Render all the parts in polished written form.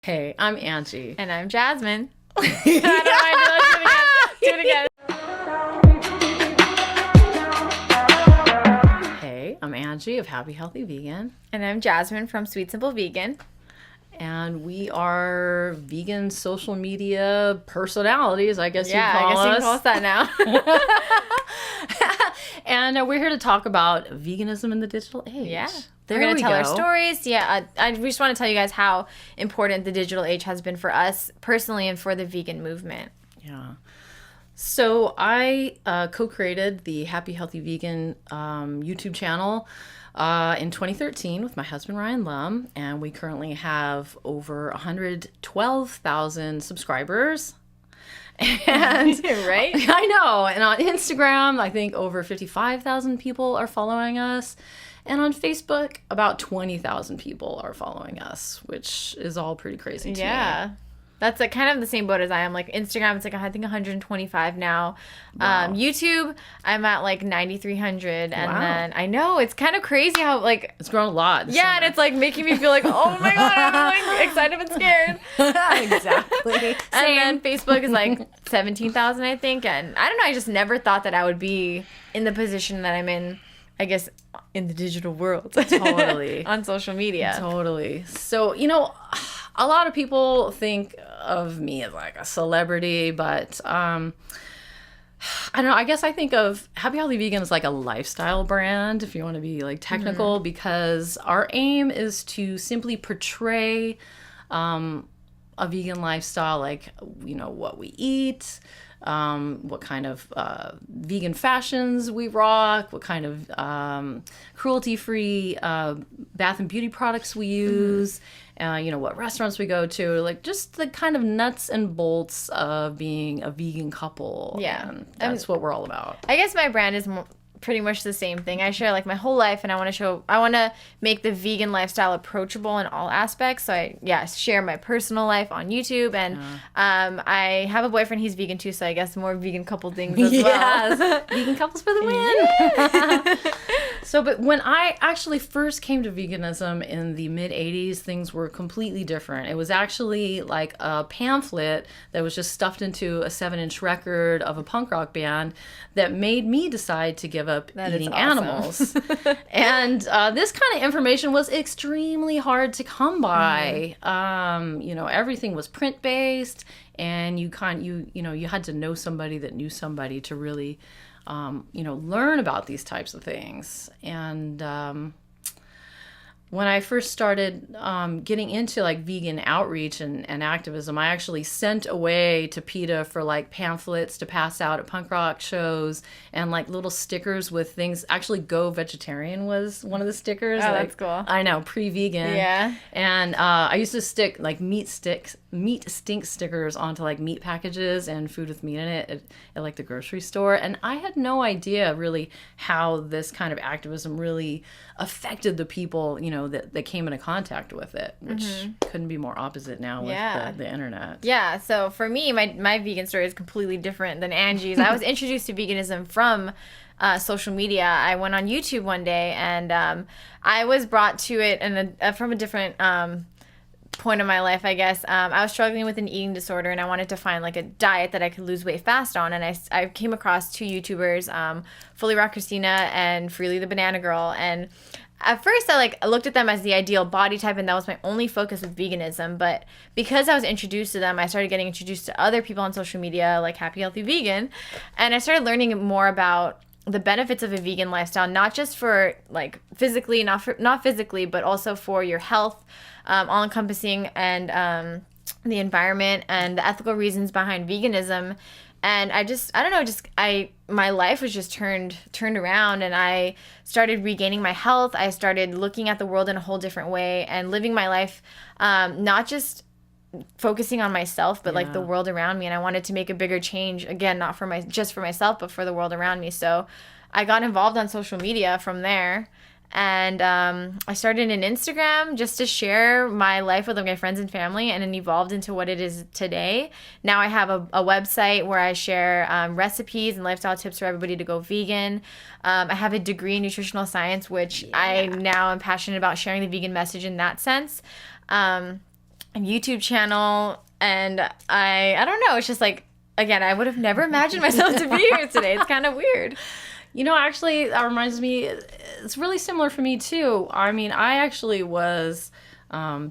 Hey, I'm Angie. And I'm Jasmine. I don't mind. Do it again. Hey, I'm Angie of Happy Healthy Vegan. And I'm Jasmine from Sweet Simple Vegan. And we are vegan social media personalities, I guess you can call us that now. And we're here to talk about veganism in the digital age. Yeah. We're going to tell our stories. Yeah, we just want to tell you guys how important the digital age has been for us personally and for the vegan movement. Yeah. So I co-created the Happy Healthy Vegan YouTube channel in 2013 with my husband, Ryan Lum, and we currently have over 112,000 subscribers. And right? I know. And on Instagram, I think over 55,000 people are following us. And on Facebook, about 20,000 people are following us, which is all pretty crazy to me. That's like kind of the same boat as I am. Like Instagram, it's like I think 125 now. Wow. YouTube, I'm at like 9,300, and then I know it's kind of crazy how like it's grown a lot. Yeah, and it's like making me feel like, oh my god, I'm like excited and scared. Exactly. And then Facebook is like 17,000, I think, and I don't know. I just never thought that I would be in the position that I'm in. I guess in the digital world. Totally. On social media. Totally. So, you know, a lot of people think of me as like a celebrity, but I don't know. I guess I think of Happy Healthy Vegan as like a lifestyle brand, if you want to be like technical, because our aim is to simply portray a vegan lifestyle, like, you know, what we eat, what kind of vegan fashions we rock, what kind of cruelty-free bath and beauty products we use, you know, what restaurants we go to, like just the kind of nuts and bolts of being a vegan couple. Yeah. And that's what we're all about. I guess my brand is pretty much the same thing. I share like my whole life, and I want to make the vegan lifestyle approachable in all aspects. So I share my personal life on YouTube, and I have a boyfriend, he's vegan too, so I guess more vegan couple things as well. Vegan couples for the win. So, but when I actually first came to veganism in the mid 80s, things were completely different. It was actually like a pamphlet that was just stuffed into a 7-inch record of a punk rock band that made me decide to give up eating animals. And this kind of information was extremely hard to come by. You know, everything was print based, and you had to know somebody that knew somebody to really you know, learn about these types of things. And when I first started getting into like vegan outreach and activism, I actually sent away to PETA for like pamphlets to pass out at punk rock shows and like little stickers with things. Actually, Go Vegetarian was one of the stickers. Oh, like, that's cool. I know, pre-vegan. Yeah. And I used to stick like meat stink stickers onto like meat packages and food with meat in it at like the grocery store. And I had no idea really how this kind of activism really affected the people, you know, that came into contact with it, which couldn't be more opposite now with the internet. Yeah, so for me, my vegan story is completely different than Angie's. I was introduced to veganism from social media. I went on YouTube one day, and I was brought to it from a different point of my life, I guess. I was struggling with an eating disorder, and I wanted to find like a diet that I could lose weight fast on, and I came across two YouTubers, Fully Raw Christina and Freely the Banana Girl, and at first I looked at them as the ideal body type, and that was my only focus with veganism. But because I was introduced to them, I started getting introduced to other people on social media like Happy Healthy Vegan, and I started learning more about the benefits of a vegan lifestyle, not just for like physically, not physically, but also for your health, all encompassing, and the environment and the ethical reasons behind veganism. And my life was just turned around, and I started regaining my health. I started looking at the world in a whole different way and living my life, not just focusing on myself, but like the world around me. And I wanted to make a bigger change, again, not for just for myself, but for the world around me. So I got involved on social media from there. And I started an Instagram just to share my life with my friends and family, and it evolved into what it is today. Now I have a website where I share recipes and lifestyle tips for everybody to go vegan. I have a degree in nutritional science, which I now am passionate about sharing the vegan message in that sense. a YouTube channel, and I don't know, it's just like, again, I would have never imagined myself to be here today. It's kind of weird. You know, actually, that reminds me, it's really similar for me, too. I mean, I actually was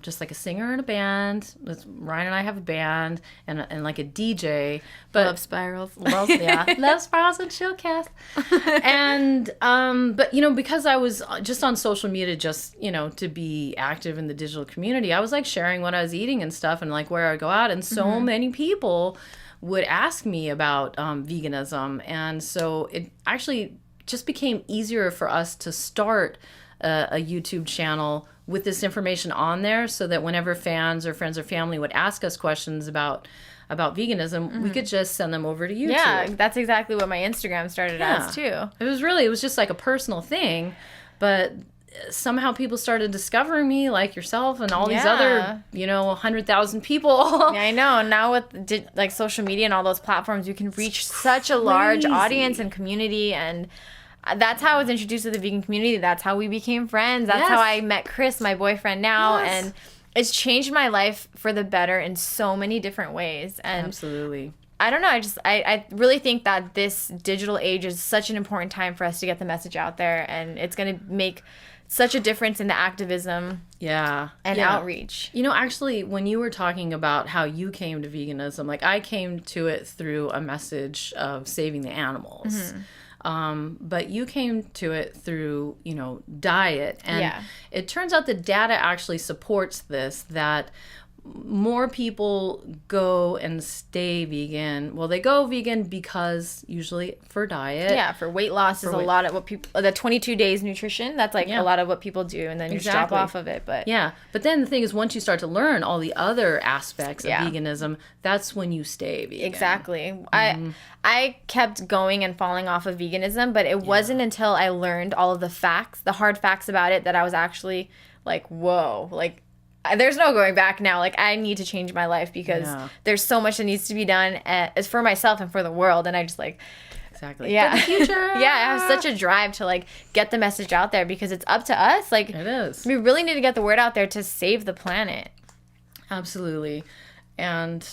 just like a singer in a band. Ryan and I have a band and like a DJ. But Love Spirals. Love Spirals and Chillcast. And, but, you know, because I was just on social media, just, you know, to be active in the digital community, I was like sharing what I was eating and stuff and like where I go out. And so many people would ask me about veganism. And so it actually just became easier for us to start a YouTube channel with this information on there, so that whenever fans or friends or family would ask us questions about veganism, we could just send them over to YouTube. Yeah, that's exactly what my Instagram started as too. It was just like a personal thing, but somehow people started discovering me, like yourself and all these other, you know, 100,000 people. Yeah, I know. Now with like social media and all those platforms, you can reach such a large audience and community, and that's how I was introduced to the vegan community. That's how we became friends. That's how I met Chris, my boyfriend now, and it's changed my life for the better in so many different ways. And absolutely. I don't know. I really think that this digital age is such an important time for us to get the message out there, and it's going to make such a difference in the activism and outreach. You know, actually, when you were talking about how you came to veganism, like I came to it through a message of saving the animals. But you came to it through, you know, diet. And it turns out the data actually supports this, that more people go and stay vegan. Well, they go vegan because usually for diet. Yeah, for weight loss is a lot of what people, the 22 days nutrition, that's like a lot of what people do, and then you drop off of it. But but then the thing is, once you start to learn all the other aspects of veganism, that's when you stay vegan. Exactly. I kept going and falling off of veganism, but it wasn't until I learned all of the facts, the hard facts about it, that I was actually like, whoa, like, there's no going back now. Like, I need to change my life because there's so much that needs to be done as for myself and for the world. And I just like, for the future. I have such a drive to like get the message out there, because it's up to us. Like, it is. We really need to get the word out there to save the planet. Absolutely. And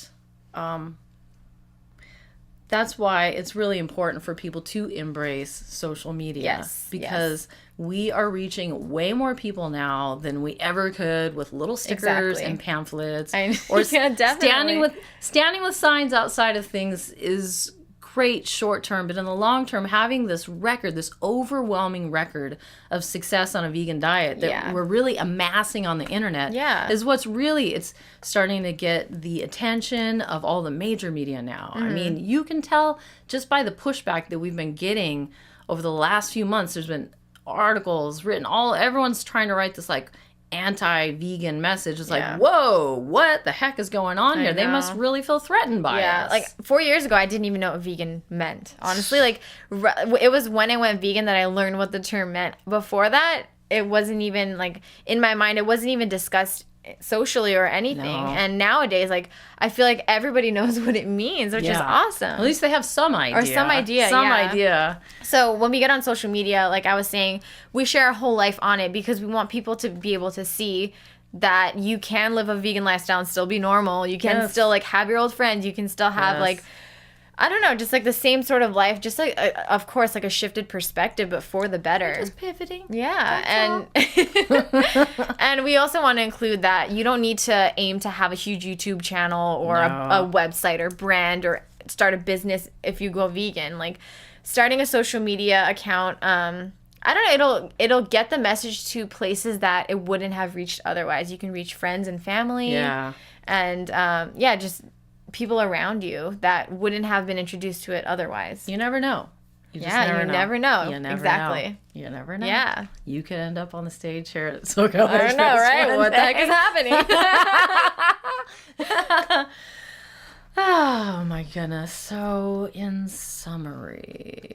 that's why it's really important for people to embrace social media. Because we are reaching way more people now than we ever could with little stickers and pamphlets. Or standing with signs outside of things is great short term, but in the long term, having this record, this overwhelming record of success on a vegan diet that we're really amassing on the internet is what's really, it's starting to get the attention of all the major media now. I mean, you can tell just by the pushback that we've been getting over the last few months. There's been articles written, everyone's trying to write this like anti-vegan message. It's like, whoa, what the heck is going on here? They must really feel threatened by us. Like 4 years ago, I didn't even know what vegan meant. Honestly, like it was when I went vegan that I learned what the term meant. Before that, it wasn't even like in my mind. It wasn't even discussed socially or anything. And nowadays, like, I feel like everybody knows what it means, which is awesome. At least they have some idea. Or some idea. So when we get on social media, like I was saying, we share our whole life on it because we want people to be able to see that you can live a vegan lifestyle and still be normal. You can still like have your old friends. You can still have like, I don't know, just like the same sort of life, just like, of course, like a shifted perspective, but for the better. Just pivoting. Yeah. And we also want to include that you don't need to aim to have a huge YouTube channel or a website or brand or start a business if you go vegan. Like, starting a social media account, I don't know, it'll get the message to places that it wouldn't have reached otherwise. You can reach friends and family. Yeah. And, just people around you that wouldn't have been introduced to it otherwise. You never know. You never know. You never exactly. know. You never know. Yeah. You could end up on the stage here at SoCal. I don't know, right? What the heck is happening? Oh my goodness. So in summary,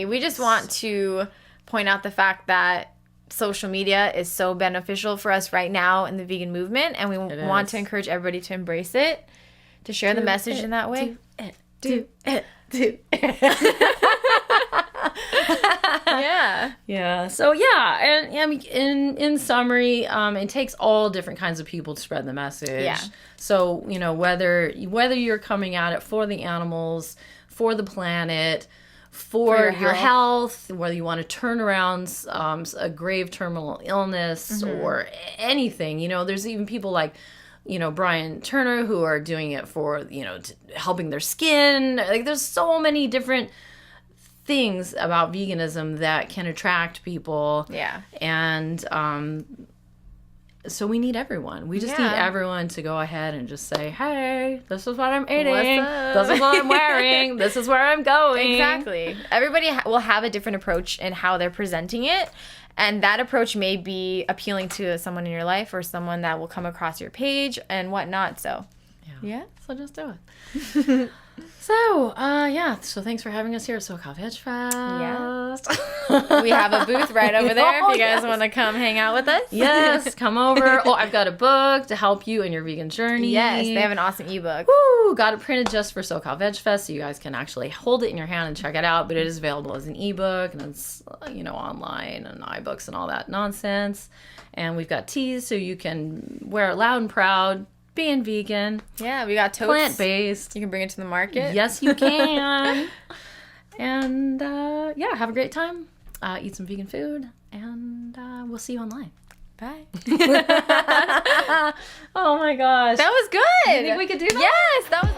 we just want to point out the fact that social media is so beneficial for us right now in the vegan movement, and we want to encourage everybody to embrace it, to share the message in that way. Do it. Yeah. Yeah. So yeah, and I mean, in summary, it takes all different kinds of people to spread the message. Yeah. So whether you're coming at it for the animals, for the planet, for your health, whether you want to turn around a grave terminal illness or anything, there's even people like, Brian Turner who are doing it for, helping their skin. Like there's so many different things about veganism that can attract people. Yeah. And so we need everyone. We just need everyone to go ahead and just say, hey, this is what I'm eating. This is what I'm wearing. This is where I'm going. Exactly. Everybody will have a different approach in how they're presenting it. And that approach may be appealing to someone in your life or someone that will come across your page and whatnot. So, yeah. So just do it. So, so thanks for having us here at SoCal Veg Fest. Yeah. We have a booth right over there if you guys want to come hang out with us. Yes, come over. Oh, I've got a book to help you in your vegan journey. Yes, they have an awesome ebook. Woo! Got it printed just for SoCal Veg Fest, so you guys can actually hold it in your hand and check it out, but it is available as an ebook, and it's, online and iBooks and all that nonsense. And we've got teas, so you can wear it loud and proud. Being vegan. Yeah, we got totes. Plant-based. You can bring it to the market. Yes, you can. And, have a great time. Eat some vegan food. And we'll see you online. Bye. Oh, my gosh. That was good. You think we could do that? Yes, that was